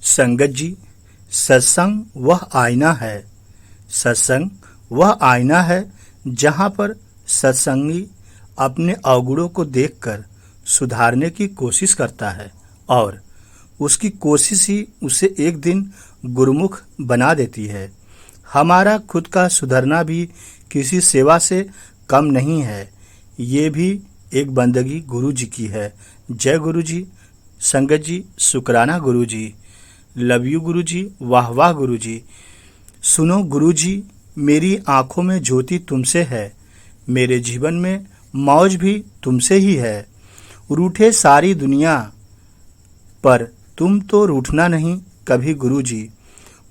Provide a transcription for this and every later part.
संगत जी, सत्संग वह आईना है। सत्संग वह आईना है जहाँ पर सत्संगी अपने अवगुणों को देखकर सुधारने की कोशिश करता है और उसकी कोशिश ही उसे एक दिन गुरुमुख बना देती है। हमारा खुद का सुधरना भी किसी सेवा से कम नहीं है। ये भी एक बंदगी गुरु जी की है। जय गुरु जी। संगत जी, शुक्राना गुरु जी। लव यू गुरु जी। वाह वाह गुरु जी। सुनो गुरु जी, मेरी आंखों में ज्योति तुमसे है, मेरे जीवन में मौज भी तुमसे ही है। रूठे सारी दुनिया पर तुम तो रूठना नहीं कभी गुरु जी।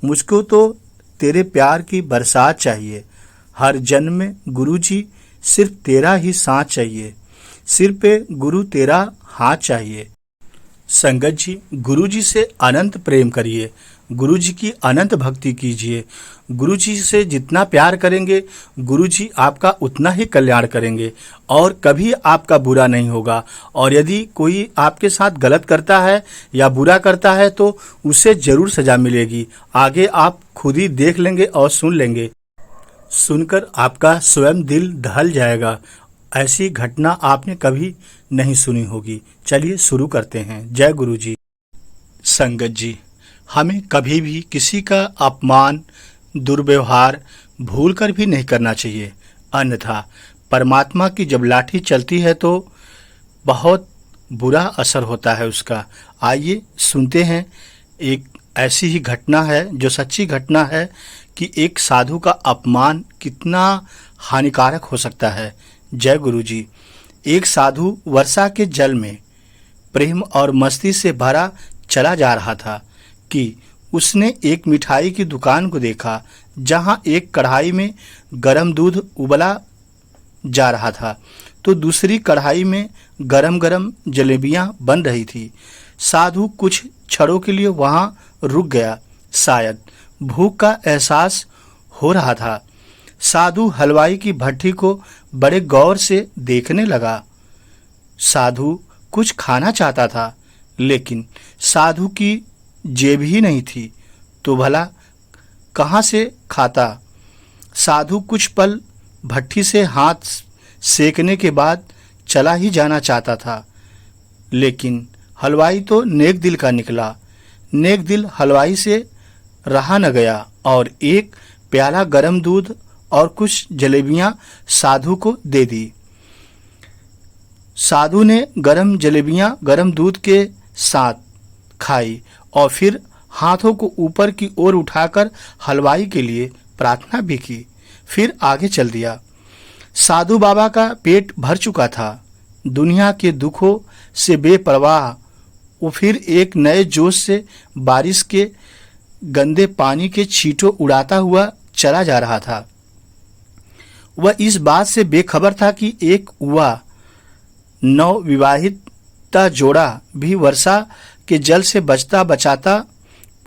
मुझको तो तेरे प्यार की बरसात चाहिए। हर जन्म में गुरु जी सिर्फ तेरा ही साथ चाहिए। सिर पे गुरु तेरा हाथ चाहिए। संगत जी, गुरु जी से अनंत प्रेम करिए, गुरु जी की अनंत भक्ति कीजिए। गुरु जी से जितना प्यार करेंगे गुरु जी आपका उतना ही कल्याण करेंगे और कभी आपका बुरा नहीं होगा। और यदि कोई आपके साथ गलत करता है या बुरा करता है तो उसे जरूर सजा मिलेगी। आगे आप खुद ही देख लेंगे और सुन लेंगे। सुनकर आपका स्वयं दिल दहल जाएगा। ऐसी घटना आपने कभी नहीं सुनी होगी। चलिए शुरू करते हैं। जय गुरु जी। संगत जी, हमें कभी भी किसी का अपमान, दुर्व्यवहार भूलकर भी नहीं करना चाहिए। अन्यथा परमात्मा की जब लाठी चलती है तो बहुत बुरा असर होता है उसका। आइए सुनते हैं। एक ऐसी ही घटना है जो सच्ची घटना है कि एक साधु का अपमान कितना हानिकारक हो सकता है। जय गुरु जी। एक साधु वर्षा के जल में प्रेम और मस्ती से भरा चला जा रहा था कि उसने एक मिठाई की दुकान को देखा जहां एक कढ़ाई में गरम दूध उबला जा रहा था तो दूसरी कढ़ाई में गरम गरम जलेबियां बन रही थी। साधु कुछ क्षणों के लिए वहां रुक गया। शायद भूख का एहसास हो रहा था। साधु हलवाई की भट्ठी को बड़े गौर से देखने लगा। साधु कुछ खाना चाहता था लेकिन साधु की जेब ही नहीं थी तो भला कहाँ से खाता। साधु कुछ पल भट्ठी से हाथ सेकने के बाद चला ही जाना चाहता था लेकिन हलवाई तो नेक दिल का निकला। नेक दिल हलवाई से रहा न गया और एक प्याला गरम दूध और कुछ जलेबियां साधु को दे दी। साधु ने गरम जलेबियां गरम दूध के साथ खाई और फिर हाथों को ऊपर की ओर उठाकर हलवाई के लिए प्रार्थना भी की। फिर आगे चल दिया। साधु बाबा का पेट भर चुका था। दुनिया के दुखों से बेपरवाह वो फिर एक नए जोश से बारिश के गंदे पानी के छींटों उड़ाता हुआ चला जा रहा था। वह इस बात से बेखबर था कि एक युवा नवविवाहित जोड़ा भी वर्षा के जल से बचता बचाता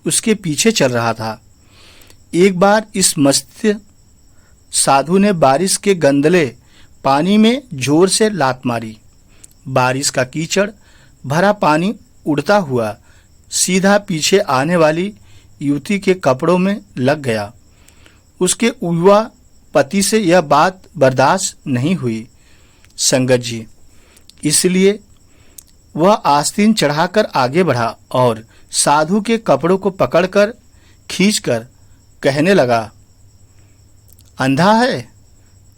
उसके पीछे चल रहा था। एक बार इस मस्त साधु ने बारिश के गंदले पानी में जोर से लात मारी। बारिश का कीचड़ भरा पानी उड़ता हुआ सीधा पीछे आने वाली युवती के कपड़ों में लग गया। उसके युवा पति से यह बात बर्दाश्त नहीं हुई संगत जी, इसलिए वह आस्तीन चढ़ाकर आगे बढ़ा और साधु के कपड़ों को पकड़कर खींचकर कहने लगा, अंधा है,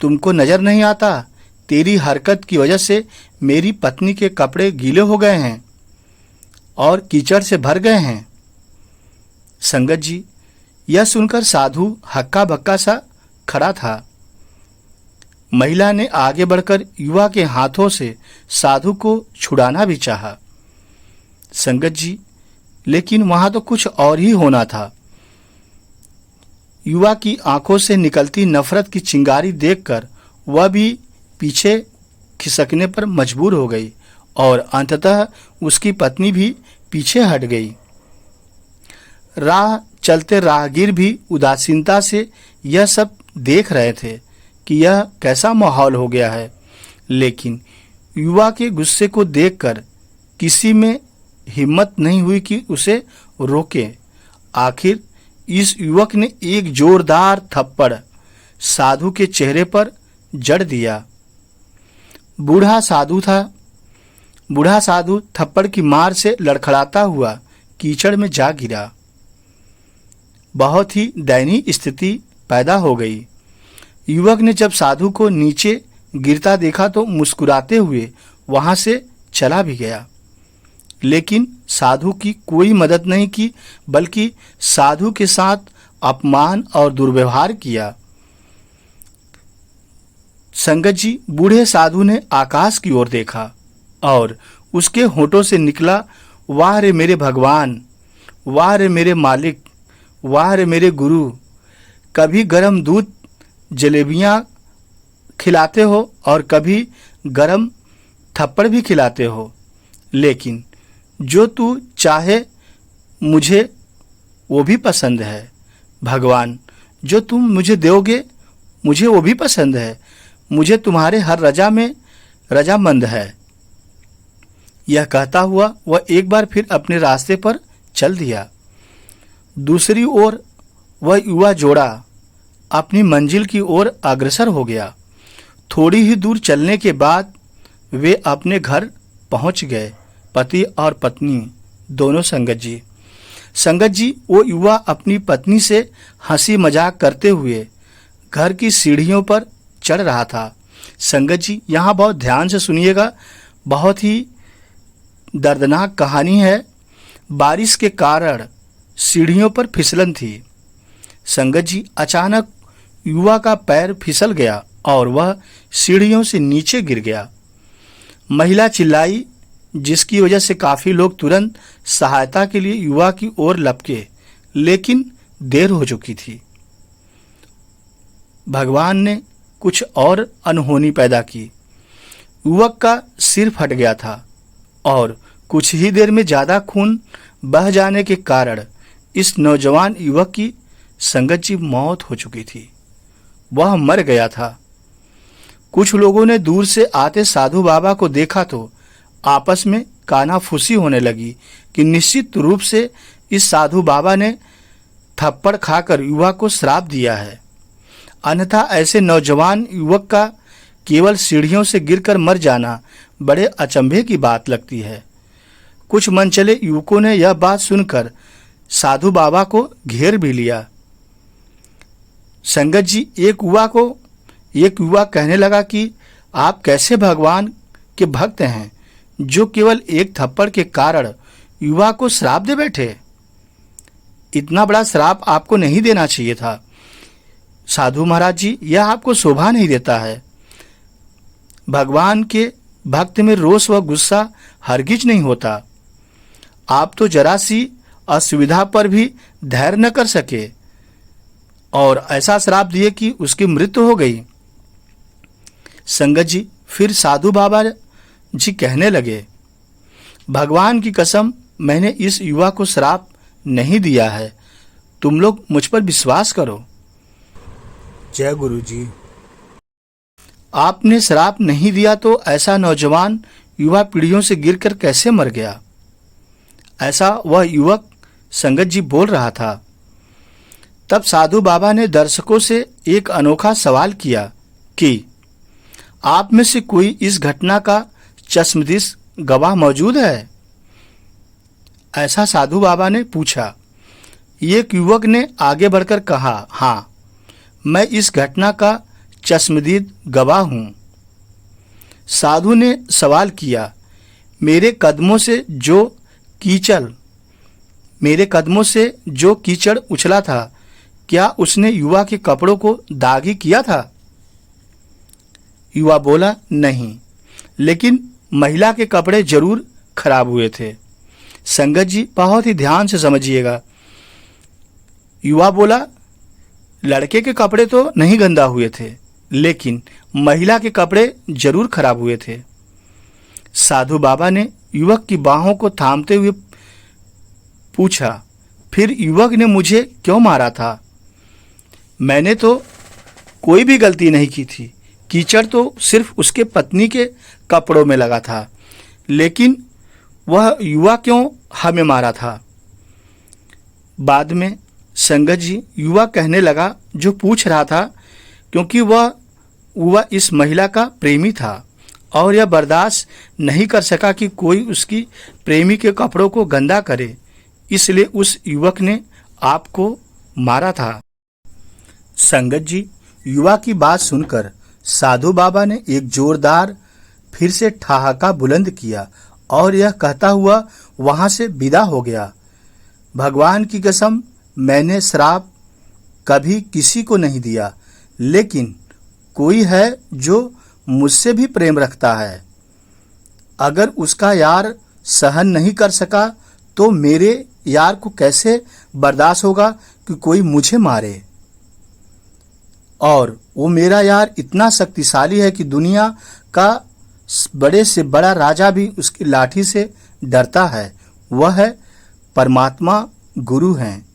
तुमको नजर नहीं आता? तेरी हरकत की वजह से मेरी पत्नी के कपड़े गीले हो गए हैं और कीचड़ से भर गए हैं। संगत जी, यह सुनकर साधु हक्का बक्का सा खड़ा था। महिला ने आगे बढ़कर युवा के हाथों से साधु को छुड़ाना भी चाहा। संगत जी, लेकिन वहां तो कुछ और ही होना था। युवा की आंखों से निकलती नफरत की चिंगारी देखकर वह भी पीछे खिसकने पर मजबूर हो गई और अंततः उसकी पत्नी भी पीछे हट गई। राह चलते राहगीर भी उदासीनता से यह सब देख रहे थे कि यह कैसा माहौल हो गया है, लेकिन युवा के गुस्से को देखकर किसी में हिम्मत नहीं हुई कि उसे रोके। आखिर इस युवक ने एक जोरदार थप्पड़ साधु के चेहरे पर जड़ दिया। बूढ़ा साधु थप्पड़ की मार से लड़खड़ाता हुआ कीचड़ में जा गिरा। बहुत ही दयनीय स्थिति पैदा हो गई। युवक ने जब साधु को नीचे गिरता देखा तो मुस्कुराते हुए वहां से चला भी गया, लेकिन साधु की कोई मदद नहीं की, बल्कि साधु के साथ अपमान और दुर्व्यवहार किया। संगत जी, बूढ़े साधु ने आकाश की ओर देखा और उसके होठों से निकला, वाह रे मेरे भगवान, वाह रे मेरे मालिक, वाह रे मेरे गुरु। कभी गरम दूध जलेबियां खिलाते हो और कभी गरम थप्पड़ भी खिलाते हो, लेकिन जो तू चाहे मुझे वो भी पसंद है। भगवान, जो तुम मुझे दोगे मुझे वो भी पसंद है। मुझे तुम्हारे हर रजा में रजामंद है। यह कहता हुआ वह एक बार फिर अपने रास्ते पर चल दिया। दूसरी ओर वह युवा जोड़ा अपनी मंजिल की ओर अग्रसर हो गया। थोड़ी ही दूर चलने के बाद वे अपने घर पहुंच गए, पति और पत्नी दोनों। संगत जी, वो युवा अपनी पत्नी से हंसी मजाक करते हुए घर की सीढ़ियों पर चढ़ रहा था। संगत जी, यहाँ बहुत ध्यान से सुनिएगा, बहुत ही दर्दनाक कहानी है। बारिश के कारण सीढ़ियों पर फिसलन थी। संगत जी, अचानक युवा का पैर फिसल गया और वह सीढ़ियों से नीचे गिर गया। महिला चिल्लाई, जिसकी वजह से काफी लोग तुरंत सहायता के लिए युवा की ओर लपके, लेकिन देर हो चुकी थी। भगवान ने कुछ और अनहोनी पैदा की। युवक का सिर फट गया था और कुछ ही देर में ज्यादा खून बह जाने के कारण इस नौजवान युवक की संगत जी मौत हो चुकी थी। वह मर गया था। कुछ लोगों ने दूर से आते साधु बाबा को देखा तो आपस में कानाफूसी होने लगी कि निश्चित रूप से इस साधु बाबा ने थप्पड़ खाकर युवा को श्राप दिया है, अन्यथा ऐसे नौजवान युवक का केवल सीढ़ियों से गिरकर मर जाना बड़े अचंभे की बात लगती है। कुछ मनचले युवकों ने यह बात सुनकर साधु बाबा को घेर भी लिया। संगत जी, एक युवा कहने लगा कि आप कैसे भगवान के भक्त हैं जो केवल एक थप्पड़ के कारण युवा को श्राप दे बैठे। इतना बड़ा श्राप आपको नहीं देना चाहिए था। साधु महाराज जी, यह आपको शोभा नहीं देता है। भगवान के भक्त में रोष व गुस्सा हरगिज नहीं होता। आप तो जरा सी असुविधा पर भी धैर्य न कर सके और ऐसा श्राप दिए कि उसकी मृत्यु हो गई। संगत जी, फिर साधु बाबा जी कहने लगे, भगवान की कसम, मैंने इस युवा को श्राप नहीं दिया है। तुम लोग मुझ पर विश्वास करो। जय गुरु जी। आपने श्राप नहीं दिया तो ऐसा नौजवान युवा पीढ़ियों से गिरकर कैसे मर गया? ऐसा वह युवक संगत जी बोल रहा था। तब साधु बाबा ने दर्शकों से एक अनोखा सवाल किया कि आप में से कोई इस घटना का चश्मदीद गवाह मौजूद है? ऐसा साधु बाबा ने पूछा। एक युवक ने आगे बढ़कर कहा, हाँ, मैं इस घटना का चश्मदीद गवाह हूं। साधु ने सवाल किया, मेरे कदमों से जो कीचड़ उछला था, क्या उसने युवा के कपड़ों को दागी किया था? युवा बोला, नहीं, लेकिन महिला के कपड़े जरूर खराब हुए थे। संगत जी, बहुत ही ध्यान से समझिएगा। युवा बोला, लड़के के कपड़े तो नहीं गंदा हुए थे, लेकिन महिला के कपड़े जरूर खराब हुए थे। साधु बाबा ने युवक की बाहों को थामते हुए पूछा, फिर युवक ने मुझे क्यों मारा था? मैंने तो कोई भी गलती नहीं की थी। कीचड़ तो सिर्फ उसके पत्नी के कपड़ों में लगा था, लेकिन वह युवा क्यों हमें मारा था। बाद में संगत जी युवा कहने लगा, जो पूछ रहा था, क्योंकि वह इस महिला का प्रेमी था और यह बर्दाश्त नहीं कर सका कि कोई उसकी प्रेमी के कपड़ों को गंदा करे, इसलिए उस युवक ने आपको मारा था। संगत जी, युवा की बात सुनकर साधु बाबा ने एक जोरदार फिर से ठहाका बुलंद किया और यह कहता हुआ वहां से विदा हो गया। भगवान की कसम, मैंने श्राप कभी किसी को नहीं दिया, लेकिन कोई है जो मुझसे भी प्रेम रखता है। अगर उसका यार सहन नहीं कर सका तो मेरे यार को कैसे बर्दाश्त होगा कि कोई मुझे मारे। और वो मेरा यार इतना शक्तिशाली है कि दुनिया का बड़े से बड़ा राजा भी उसकी लाठी से डरता है। वह है परमात्मा, गुरु हैं।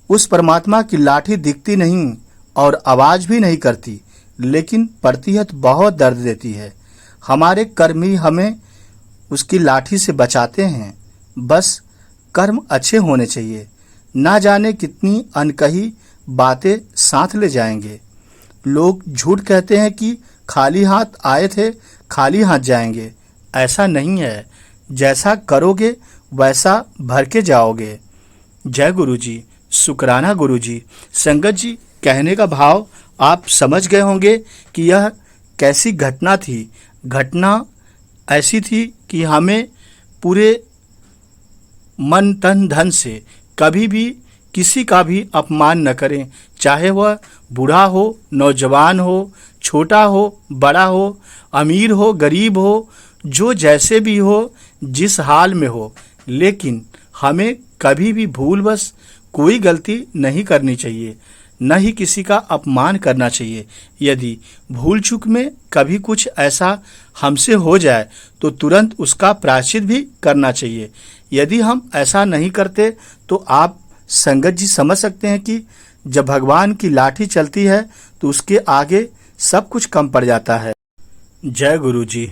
उस परमात्मा की लाठी दिखती नहीं और आवाज भी नहीं करती, लेकिन प्रतिहत बहुत दर्द देती है। हमारे कर्म ही हमें उसकी लाठी से बचाते हैं। बस कर्म अच्छे होने चाहिए। ना जाने कितनी अनकही बातें साथ ले जाएंगे। लोग झूठ कहते हैं कि खाली हाथ आए थे, खाली हाथ जाएंगे। ऐसा नहीं है। जैसा करोगे वैसा भर के जाओगे। जय गुरु जी, शुक्राना गुरु जी। संगत जी, कहने का भाव आप समझ गए होंगे कि यह कैसी घटना थी। घटना ऐसी थी कि हमें पूरे मन तन धन से कभी भी किसी का भी अपमान न करें, चाहे वह बूढ़ा हो, नौजवान हो, छोटा हो, बड़ा हो, अमीर हो, गरीब हो, जो जैसे भी हो, जिस हाल में हो, लेकिन हमें कभी भी भूलवश कोई गलती नहीं करनी चाहिए, न ही किसी का अपमान करना चाहिए। यदि भूल चूक में कभी कुछ ऐसा हमसे हो जाए तो तुरंत उसका प्रायश्चित भी करना चाहिए। यदि हम ऐसा नहीं करते तो आप संगत जी समझ सकते हैं कि जब भगवान की लाठी चलती है तो उसके आगे सब कुछ कम पड़ जाता है। जय गुरु जी।